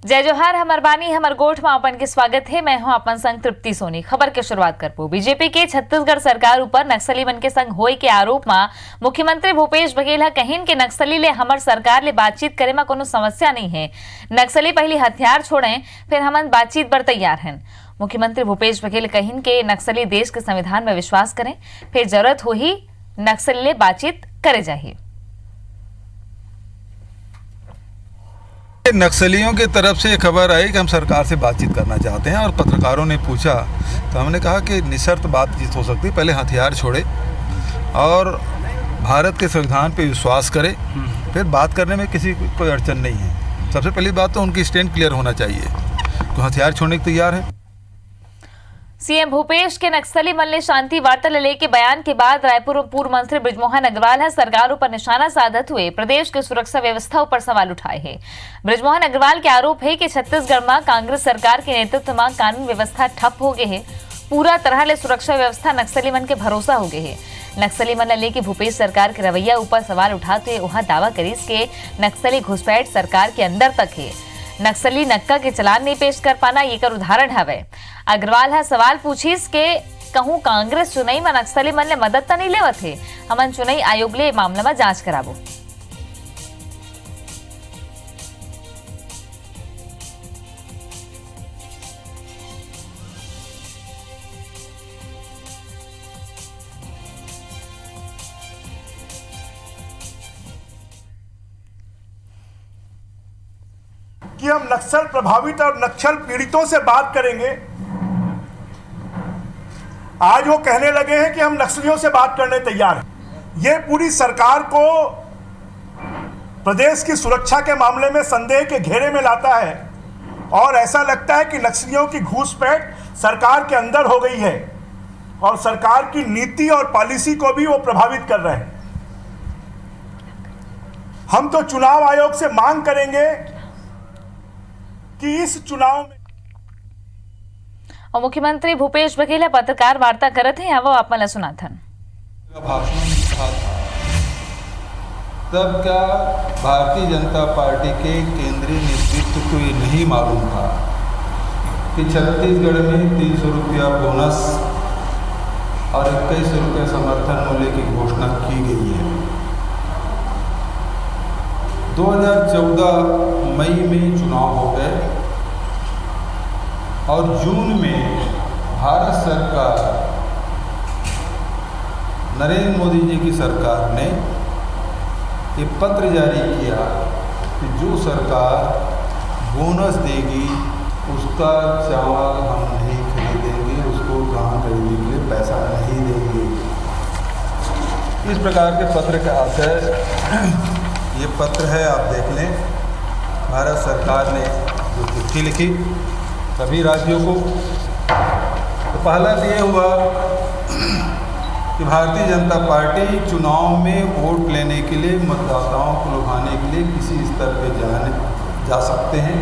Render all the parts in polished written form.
जय जोहार हमर बानी हमर गोठ में अपन के स्वागत है। मैं हूं अपन संग तृप्ति सोनी। खबर के शुरुआत करबो। बीजेपी के छत्तीसगढ़ सरकार ऊपर नक्सली मन के संग होय के आरोप में मुख्यमंत्री भूपेश बघेल ह कहिन के नक्सली ले हमर सरकार ले बातचीत करे में कोनो समस्या नहीं है। नक्सली पहले हथियार छोड़े फिर हमन बातचीत पर तैयार हैं। मुख्यमंत्री भूपेश बघेल कहिन के नक्सली देश के संविधान में विश्वास करें, फिर जरूरत हो ही नक्सली ले बातचीत करे जाहिए। नक्सलियों की तरफ से खबर आई कि हम सरकार से बातचीत करना चाहते हैं और पत्रकारों ने पूछा तो हमने कहा कि निशर्त बातचीत हो सकती है, पहले हथियार छोड़े और भारत के संविधान पे विश्वास करे, फिर बात करने में किसी कोई अड़चन नहीं है। सबसे पहली बात तो उनकी स्टैंड क्लियर होना चाहिए, तो हथियार छोड़ने के तैयार है। सीएम भूपेश के नक्सली मन ले शांति वार्ता ले के बयान के बाद रायपुर पूर्व मंत्री बृजमोहन अग्रवाल है सरकार पर निशाना साधत हुए प्रदेश की सुरक्षा व्यवस्था पर सवाल उठाए हैं। बृजमोहन अग्रवाल के आरोप है कि छत्तीसगढ़ में कांग्रेस सरकार के नेतृत्व में कानून व्यवस्था ठप हो गए है। पूरा तरह ले सुरक्षा व्यवस्था नक्सली मन के भरोसा हो गए है। नक्सली मन लेके भूपेश सरकार के रवैया ऊपर सवाल उठाते वहां दावा करीस के नक्सली घुसपैठ सरकार के अंदर तक है। नक्सली नक्का के चलान नहीं पेश कर पाना ये कर उदाहरण हवे। अग्रवाल है सवाल पूछीस के कहूं कांग्रेस चुनाई में नक्सली मन ले मदद तो नहीं लेवत है, हमन चुनाई आयोग ले मामला में जांच कराबो। कि हम नक्सल प्रभावित और नक्सल पीड़ितों से बात करेंगे। आज वो कहने लगे हैं कि हम नक्सलियों से बात करने तैयार हैं। ये पूरी सरकार को प्रदेश की सुरक्षा के मामले में संदेह के घेरे में लाता है और ऐसा लगता है कि नक्सलियों की घुसपैठ सरकार के अंदर हो गई है और सरकार की नीति और पॉलिसी को भी वो प्रभावित कर रहे हैं। हम तो चुनाव आयोग से मांग करेंगे कि इस चुनाव में और मुख्यमंत्री भूपेश बघेल पत्रकार वार्ता करत हैं, वो आप मला सुनाथन। भाषण था तब क्या भारतीय जनता पार्टी के केंद्रीय नेतृत्व को ये नहीं मालूम था कि छत्तीसगढ़ में 300 रुपया बोनस और 21 रुपये समर्थन मूल्य की घोषणा की गई है। 2014 मई में चुनाव हो गए और जून में भारत सरकार नरेंद्र मोदी जी की सरकार ने ये पत्र जारी किया कि जो सरकार बोनस देगी उसका चावल हम नहीं खरीदेंगे, उसको धान खरीदने के लिए पैसा नहीं देंगे। इस प्रकार के पत्र का आशय ये पत्र है, आप देख लें। भारत सरकार ने जो चिट्ठी लिखी सभी राज्यों को, तो पहला तो ये हुआ कि भारतीय जनता पार्टी चुनाव में वोट लेने के लिए मतदाताओं को लुभाने के लिए किसी स्तर पे जा सकते हैं।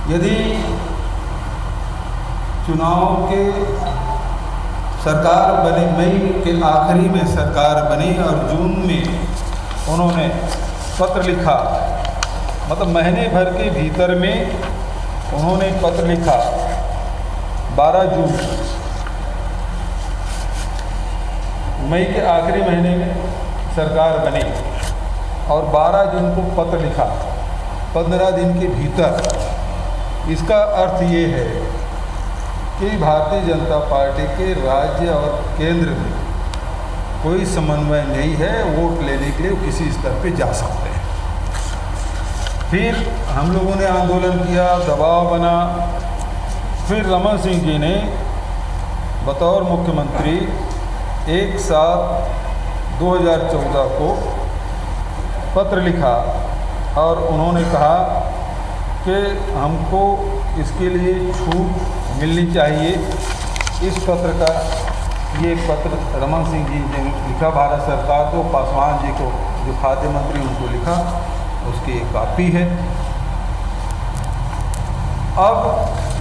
यदि चुनाव के सरकार बने, मई के आखिरी में सरकार बनी और जून में उन्होंने पत्र लिखा, मतलब महीने भर के भीतर में उन्होंने पत्र लिखा। 12 जून, मई के आखिरी महीने में सरकार बनी और 12 जून को पत्र लिखा, 15 दिन के भीतर। इसका अर्थ ये है कि भारतीय जनता पार्टी के राज्य और केंद्र में कोई समन्वय नहीं है, वोट लेने के लिए किसी स्तर पे जा सकते हैं। फिर हम लोगों ने आंदोलन किया, दबाव बना, फिर रमन सिंह जी ने बतौर मुख्यमंत्री 1/7/2014 को पत्र लिखा और उन्होंने कहा कि हमको इसके लिए छूट मिलनी चाहिए। इस पत्र का ये पत्र रमन सिंह जी ने लिखा भारत सरकार को, पासवान जी को जो खाद्य मंत्री उनको लिखा, उसकी एक कॉपी है। अब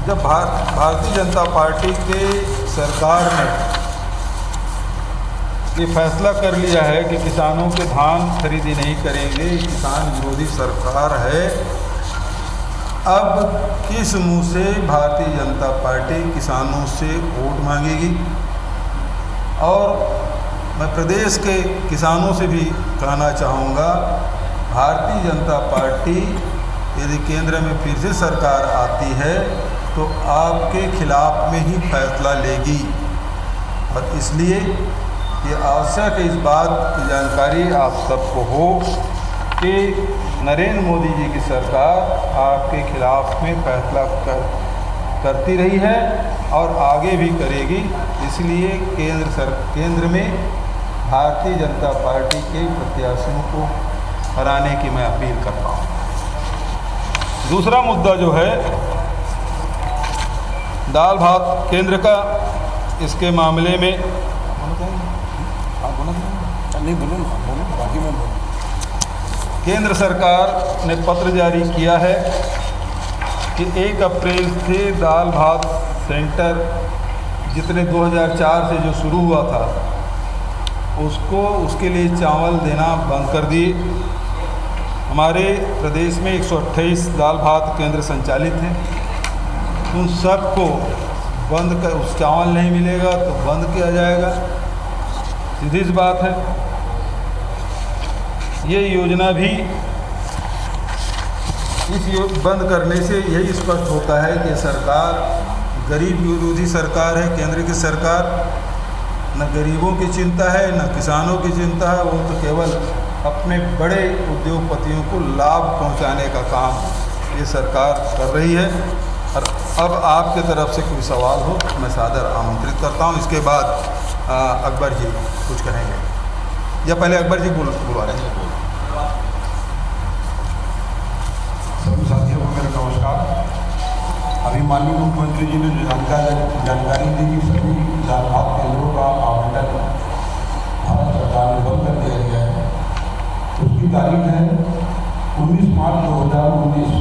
जब भारतीय जनता पार्टी के सरकार ने ये फैसला कर लिया है कि किसानों के धान खरीदी नहीं करेंगे। किसान विरोधी सरकार है। अब किस मुंह से भारतीय जनता पार्टी किसानों से वोट मांगेगी? और मैं प्रदेश के किसानों से भी कहना चाहूँगा, भारतीय जनता पार्टी यदि केंद्र में फिर से सरकार आती है तो आपके खिलाफ में ही फैसला लेगी। और इसलिए ये आवश्यक है इस बात की जानकारी आप सबको हो कि नरेंद्र मोदी जी की सरकार आपके खिलाफ में फैसला करती रही है और आगे भी करेगी। इसलिए केंद्र में भारतीय जनता पार्टी के प्रत्याशियों को हराने की मैं अपील करता हूँ। दूसरा मुद्दा जो है दाल भात केंद्र का, इसके मामले में केंद्र सरकार ने पत्र जारी किया है कि 1 अप्रैल से दाल भात सेंटर जितने 2004 से जो शुरू हुआ था उसके लिए चावल देना बंद कर दिए। हमारे प्रदेश में 128 दाल भात केंद्र संचालित हैं। उन सबको बंद कर, उस चावल नहीं मिलेगा तो बंद किया जाएगा। सीधी सी बात है। ये योजना भी बंद करने से यही स्पष्ट होता है कि सरकार गरीब विरोधी सरकार है। केंद्र की सरकार न गरीबों की चिंता है न किसानों की चिंता है। वो तो केवल अपने बड़े उद्योगपतियों को लाभ पहुंचाने का काम ये सरकार कर रही है। और अब आपके तरफ से कोई सवाल हो तो मैं सादर आमंत्रित करता हूं। इसके बाद अकबर जी कुछ कहेंगे, या पहले अकबर जी बुलवा रहे हैं? सभी साथियों को मेरा नमस्कार। अभी माननीय मुख्यमंत्री जी ने जो जानकारी दी कि सभी दाल भात केंद्रों का आवंटन भारत सरकार ने बंद कर दिया गया है, उसकी तारीख है 19 मार्च 2019।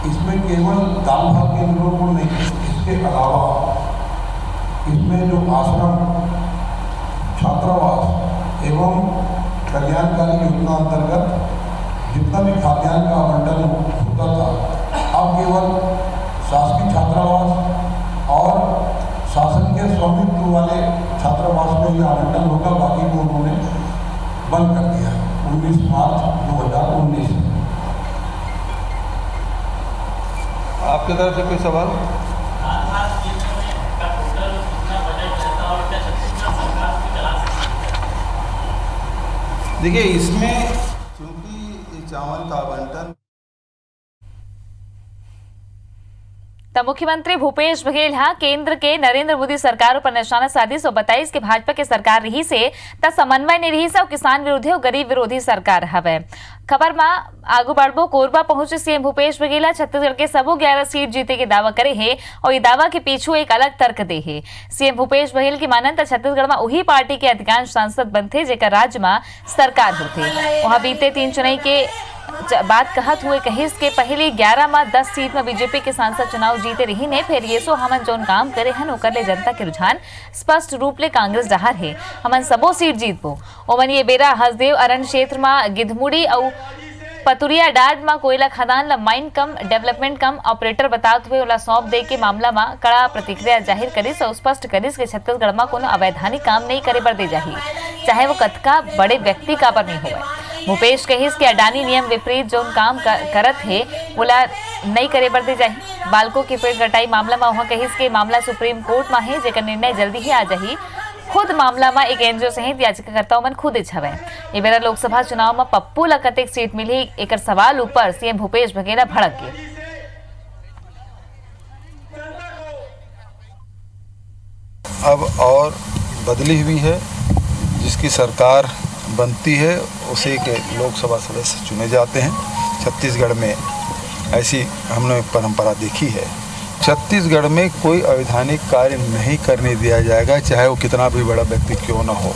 इसमें केवल दाल भात केंद्रों को नहीं, इसके अलावा इसमें जो आश्रम, छात्रावास एवं कल्याणकारी योजना अंतर्गत जितना भी खाद्यान्न का आवंटन होता था, अब केवल शासकीय छात्रावास और शासन के स्वामित्व वाले छात्रावास में यह आवंटन होगा। बाकी को उन्होंने बंद कर दिया 19 मार्च 2019। आपकी तरफ से कोई सवाल? देखिए, इसमें चूंकि चावल का आवंटन तब मुख्यमंत्री भूपेश बघेल केंद्र के नरेंद्र मोदी सरकार पर निशाना साधी और बताई कि भाजपा की सरकार रही से समन्वय नहीं रही से किसान विरोधी और गरीब विरोधी सरकार हवे। खबर में आगू बढ़बो कोरबा पहुंचे सीएम भूपेश बघेल छत्तीसगढ़ के सबो 11 सीट जीते के दावा करे है और ये दावा के पीछे एक अलग तर्क दे है। सीएम भूपेश बघेल की मानन तो छत्तीसगढ़ में वही पार्टी के अधिकांश सांसद बनते जेकर राज्य में सरकार होते। वहां बीते 3 चुनाव के बात कहत हुए कहिस के पहले 11 में 10 सीट में बीजेपी के सांसद चुनाव जीते रही ने। फिर ये सो हमन जोन काम करे हन ओकर ले जनता के रुझान स्पष्ट रूप ले कांग्रेस डहार है। हमन सबो सीट जीतबो। ओमन ये बेरा हसदेव अरण्य क्षेत्र में गिधमुड़ी और पतुरिया डाड में कोयला खदान ला माइन कम डेवलपमेंट कम ऑपरेटर बताते हुए ओला सौंप दे के मामला में कड़ा प्रतिक्रिया जाहिर करिस और स्पष्ट करिस कि छत्तीसगढ़ में कोनो अवैधानिक काम नहीं करे बर दे जाही, चाहे वो कतका बड़े व्यक्ति का पर नहीं होवे। भूपेश कहिस कि अडानी नियम विपरीत जो काम करत है बोला नहीं करे बर दे जाही। बालकों के पेड़ कटाई मामला में वहां कहिस के मामला सुप्रीम कोर्ट में है जेकर निर्णय जल्दी ही आ जाही। खुद मामला में एक एनजीओ सहित याचिकाकर्ताओं मन खुद छवे। ये बेरा लोकसभा चुनाव में पप्पू ला कतेक सीट मिली एक सवाल ऊपर सीएम भूपेश बघेल भड़क गए। अब और बदली हुई है, जिसकी सरकार बनती है उसी के लोकसभा सदस्य चुने जाते हैं। छत्तीसगढ़ में ऐसी हमने परंपरा देखी है। छत्तीसगढ़ में कोई अवैधानिक कार्य नहीं करने दिया जाएगा, चाहे वो कितना भी बड़ा व्यक्ति क्यों न हो।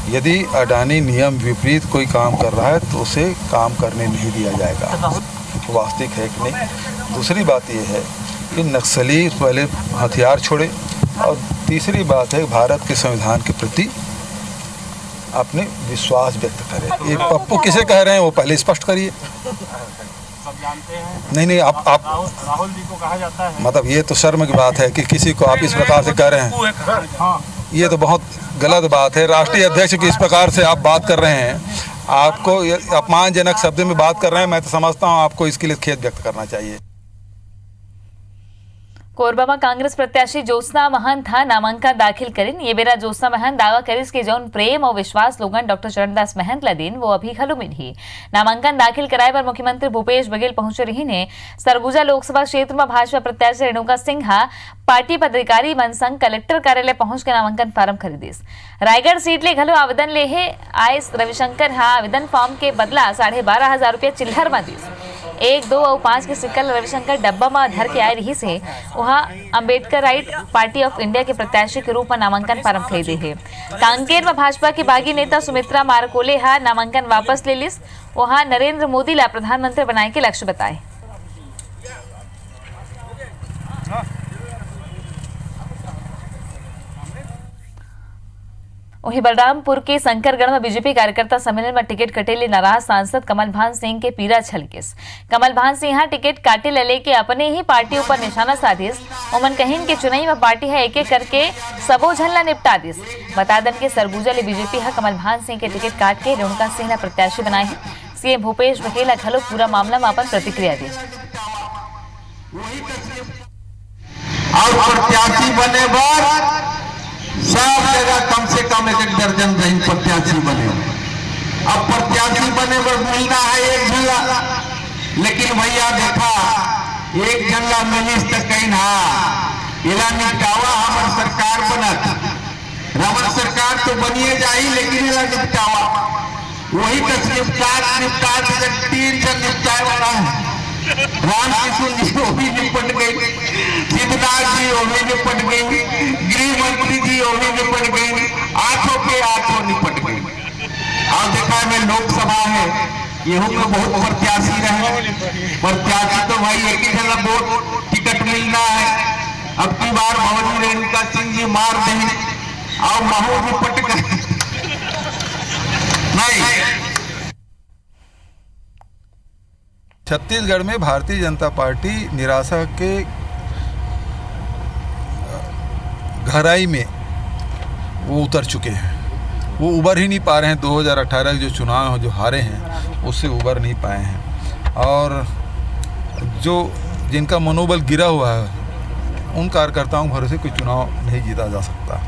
यदि अडानी नियम विपरीत कोई काम कर रहा है तो उसे काम करने नहीं दिया जाएगा। वास्तविक है कि नहीं। दूसरी बात यह है कि नक्सली पहले हथियार छोड़े और तीसरी बात है भारत के संविधान के प्रति अपने विश्वास व्यक्त करें। ये पप्पू किसे कह रहे हैं वो पहले स्पष्ट करिए। सब जानते हैं। नहीं आप राहुल जी को कहा जाता है। मतलब ये तो शर्म की बात है कि किसी को आप इस प्रकार से कह रहे हैं। हाँ, ये तो बहुत गलत बात है। राष्ट्रीय अध्यक्ष की इस प्रकार से आप बात कर रहे हैं, आपको ये अपमानजनक शब्द में बात कर रहे हैं। मैं तो समझता हूँ आपको इसके लिए खेद व्यक्त करना चाहिए। कोरबा में कांग्रेस प्रत्याशी ज्योत्सना महंत नामांकन दाखिल करीन। ये बेरा ज्योत्सना महंत दावा करीस कि जौन प्रेम और विश्वास लोगन डॉक्टर चरणदास महंत लदीन वो अभी खलु मिली। नामांकन दाखिल कराए पर मुख्यमंत्री भूपेश बघेल पहुंचे रही ने। सरगुजा लोकसभा क्षेत्र में भाजपा प्रत्याशी रेणुका सिंहा पार्टी पदाधिकारी मनसंघ कलेक्टर कार्यालय पहुंच के नामांकन फार्म खरीदीस। रायगढ़ सीट ले घलो आवेदन ले आए रविशंकर आवेदन फॉर्म के बदला 12,500 रुपया चिल्लर में दीस। 1, 2 और 5 के सिक्कल रविशंकर डब्बा में धर के आए रही से वहाँ Ambedkar right party of India के प्रत्याशी के रूप में नामांकन फार्म खरीदे है। कांकेर में भाजपा की बागी नेता सुमित्रा मारकोले नामांकन वापस ले लिस। वहाँ नरेंद्र मोदी ला प्रधानमंत्री बनाए के लक्ष्य बताए। वहीं बलरामपुर के शंकरगढ़ में बीजेपी कार्यकर्ता सम्मेलन में टिकट कटेले नाराज सांसद कमल भान सिंह के पीरा छलकिस। कमल भान सिंह टिकट काटे ले के अपने ही पार्टी ऊपर निशाना साधिस। उमन कहिन के चुनाई में पार्टी है एक एक करके सबो झल्ला निपटा दिस। बता दें कि सरगुजा ले बीजेपी है कमल भान सिंह के टिकट काट के रेणुका सिंह प्रत्याशी बनाए हैं। सीएम भूपेश बघेल घलो पूरा मामला में अपन प्रतिक्रिया दी। प्रत्याशी बने बार सब जगह कम से कम 1 दर्जन रही प्रत्याशी बने। अब प्रत्याशी बने पर मिलना है एक झल्ला, लेकिन भैया देखा एक झल्ला मिलिस तक कहीं ना इला निपटावा हमार सरकार बना। रमन सरकार तो बनिए जाही लेकिन इला निपटावा वही तक निपटा 3 जन निपटाए वाला है। राम किशोर जी वो भी निपट गई, सिद्धनाथ जी वो भी निपट गई, गृह मंत्री जी वो भी निपट गई, 8 के 8 निपट गई। और देखा में लोकसभा है येहू में बहुत प्रत्याशी रहे। प्रत्याशी तो भाई एक ही जगह वोट टिकट मिलना है। अब की बार भवनी रेणुका सिंह जी मार दें और महू निपट गए नहीं। छत्तीसगढ़ में भारतीय जनता पार्टी निराशा के गहराई में वो उतर चुके हैं। वो उबर ही नहीं पा रहे हैं। 2018 के जो चुनाव जो हारे हैं उससे उबर नहीं पाए हैं। और जो जिनका मनोबल गिरा हुआ है उन कार्यकर्ताओं के भरोसे कोई चुनाव नहीं जीता जा सकता।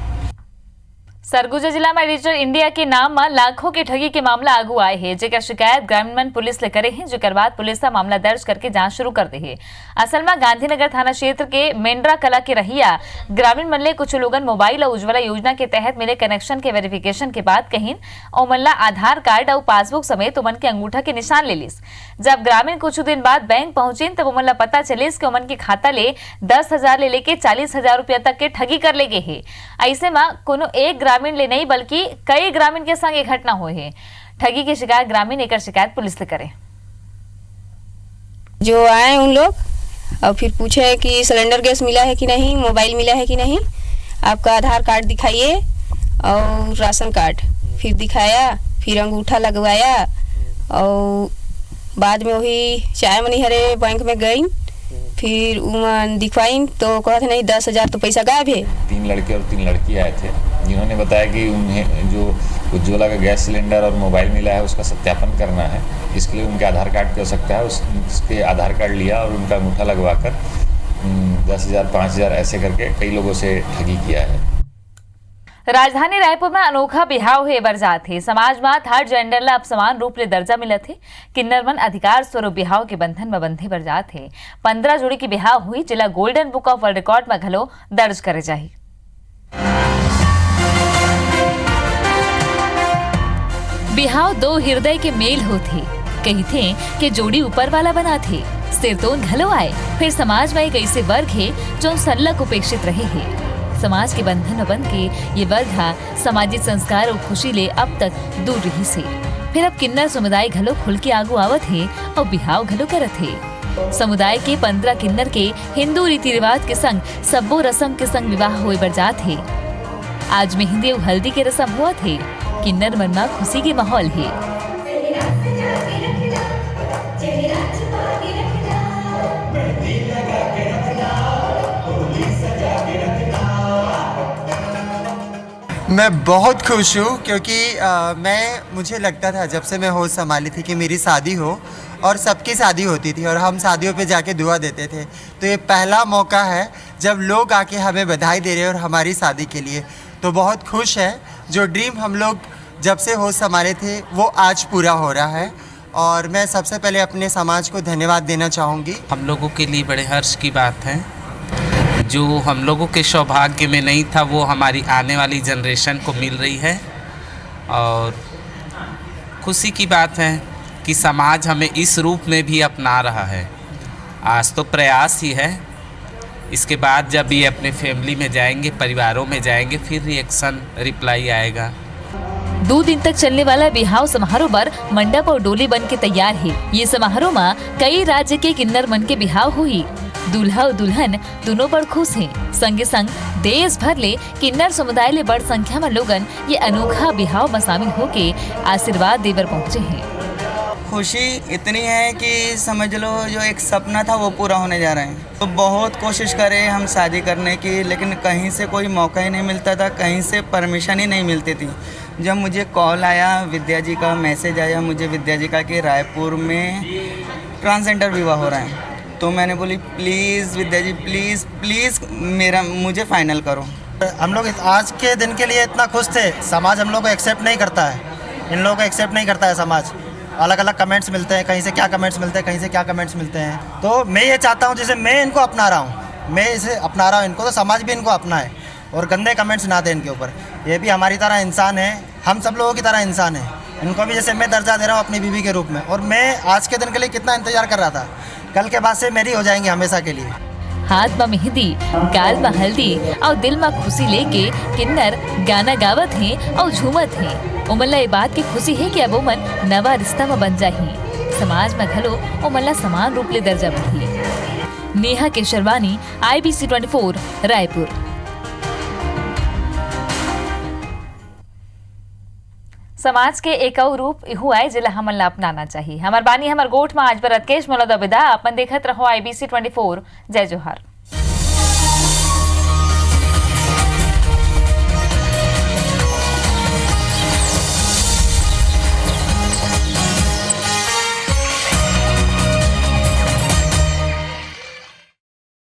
सरगुजा जिला में डिजिटल इंडिया के नाम में लाखों की ठगी के मामला आगू आए हैं, जेकर शिकायत ग्रामीण पुलिस ले करे हैं। जेकर बाद पुलिस का मामला दर्ज करके जांच शुरू कर दी है। असल में गांधीनगर थाना क्षेत्र के मेंढरा कला के रहिया ग्रामीण मन ले कुछ लोगन मोबाइल और उज्ज्वला योजना के तहत मिले कनेक्शन के वेरिफिकेशन के बाद कहीं और मनला आधार कार्ड और पासबुक समेत उमन के अंगूठा के निशान ले लिस। जब ग्रामीण कुछ दिन बाद बैंक पहुंचे तब उमन पता चलिस कि उमन के खाता ले 10,000 ले लेके 40,000 रुपया तक के ठगी कर ले गए है। ऐसे में कोनो एक ग्रामीण ले नहीं बल्कि कई ग्रामीण के संग एक घटना हुई है। ठगी की शिकायत ग्रामीण एक शिकायत पुलिस से करे। जो आए उन लोग और फिर पूछे कि सिलेंडर गैस मिला है कि नहीं, मोबाइल मिला है कि नहीं, आपका आधार कार्ड दिखाइए और राशन कार्ड। फिर दिखाया, फिर अंगूठा लगवाया और बाद में वही चाय मनिहरे बैंक में गई। फिर दिखवाई तो कहते नहीं 10,000 तो पैसा गायब है। 3 लड़के और 3 लड़की आए थे जिन्होंने बताया कि उन्हें जो उज्ज्वला का गैस सिलेंडर और मोबाइल मिला है उसका सत्यापन करना है। इसके लिए उनके आधार कार्ड की आवश्यकता है। उसके आधार कार्ड लिया और उनका अंगूठा लगवाकर 10,000 5,000 ऐसे करके कई लोगों से ठगी किया है। राजधानी रायपुर में अनोखा बिहाव है बरजात है। समाज में थर्ड जेंडर ला अब समान रूप ले दर्जा मिला थे। किन्नर मन अधिकार स्वरूप बिहाव के बंधन में बंधे बरजात है। 15 जोड़ी की बिहाव हुई जिला golden book of world record में घलो दर्ज करे जाही। बिहाव 2 हृदय के मेल होते कही थे कि जोड़ी ऊपर वाला बना थे। सिरतोन घलो आए। फिर समाज में एक ऐसे वर्ग है जो सल्लक उपेक्षित रहे है। समाज के बंधन में बंध के ये वर्ग सामाजिक संस्कार और खुशी ले अब तक दूर रही से। फिर अब किन्नर समुदाय घलो खुल के आगू आवत है और बिहाव घलो करत है। समुदाय के 15 किन्नर के हिंदू रीति रिवाज के संग सब्बो रस्म के संग विवाह होए बर जात हे। आज मेहंदी और हल्दी के रस्म हुआ थे। किन्नर मन में खुशी के माहौल है। मैं बहुत खुश हूँ क्योंकि मुझे लगता था जब से मैं होश संभाली थी कि मेरी शादी हो और सबकी शादी होती थी और हम शादियों पे जाके दुआ देते थे। तो ये पहला मौका है जब लोग आके हमें बधाई दे रहे हैं और हमारी शादी के लिए, तो बहुत खुश है। जो ड्रीम हम लोग जब से होश संभाले थे वो आज पूरा हो रहा है और मैं सबसे पहले अपने समाज को धन्यवाद देना चाहूँगी। हम लोगों के लिए बड़े हर्ष की बात है, जो हम लोगों के सौभाग्य में नहीं था वो हमारी आने वाली जनरेशन को मिल रही है और खुशी की बात है कि समाज हमें इस रूप में भी अपना रहा है। आज तो प्रयास ही है, इसके बाद जब ये अपने फैमिली में जाएंगे, परिवारों में जाएंगे, फिर रिएक्शन रिप्लाई आएगा। 2 दिन तक चलने वाला बिहाव समारोह पर मंडप और डोली बन के तैयार है। ये समारोह में कई राज्य के किन्नर मन के बिहाव हुई। दूल्हा और दुल्हन दोनों बड़ खुश हैं। संगे संग देश भर ले किन्नर समुदाय ले बड़ संख्या में लोगन ये अनोखा बिहाव में शामिल होके आशीर्वाद देवर पहुँचे हैं। खुशी इतनी है कि समझ लो जो एक सपना था वो पूरा होने जा रहा है। तो बहुत कोशिश करे हम शादी करने की, लेकिन कहीं से कोई मौका ही नहीं मिलता था, कहीं से परमिशन ही नहीं मिलती थी। जब मुझे कॉल आया, विद्या जी का मैसेज आया मुझे विद्या जी का कि रायपुर में ट्रांसजेंडर विवाह हो रहा है, तो मैंने बोली please Vidya ji please please मुझे फाइनल करो। हम लोग आज के दिन के लिए इतना खुश थे। समाज हम लोग को एक्सेप्ट नहीं करता है, इन लोगों को एक्सेप्ट नहीं करता है समाज। अलग अलग कमेंट्स मिलते हैं, कहीं से क्या कमेंट्स मिलते हैं, कहीं से क्या कमेंट्स मिलते हैं। तो मैं ये चाहता हूँ जैसे मैं इनको अपना रहा हूँ, मैं इसे अपना रहा हूँ इनको, तो समाज भी इनको अपनाए और गंदे कमेंट्स ना दें इनके ऊपर। ये भी हमारी तरह इंसान है, हम सब लोगों की तरह इंसान है। इनको भी जैसे मैं दर्जा दे रहा हूँ अपनी बीवी के रूप में, और मैं आज के दिन के लिए कितना इंतजार कर रहा था, कल के बाद से मेरी हो जाएंगी हमेशा के लिए। हाथ में मेहंदी, गाल में हल्दी और दिल में खुशी लेके किन्नर गाना गावत हैं और झूमत हैं। उमल्ला ये बात की खुशी है कि अब उमन नवा रिश्ता में बन जाही। समाज में घलो उमल्ला समान रूप ले दर्जा बढ़ी। नेहा केशरवानी, IBC 24 रायपुर। समाज के एक और रूप इहू आए जिला हमन ला अपनाना चाहिए। हमार बानी हमार गोठ में आज बर अतकेश मोला दबिदा अपन देखत रहो IBC 24। जय जोहार।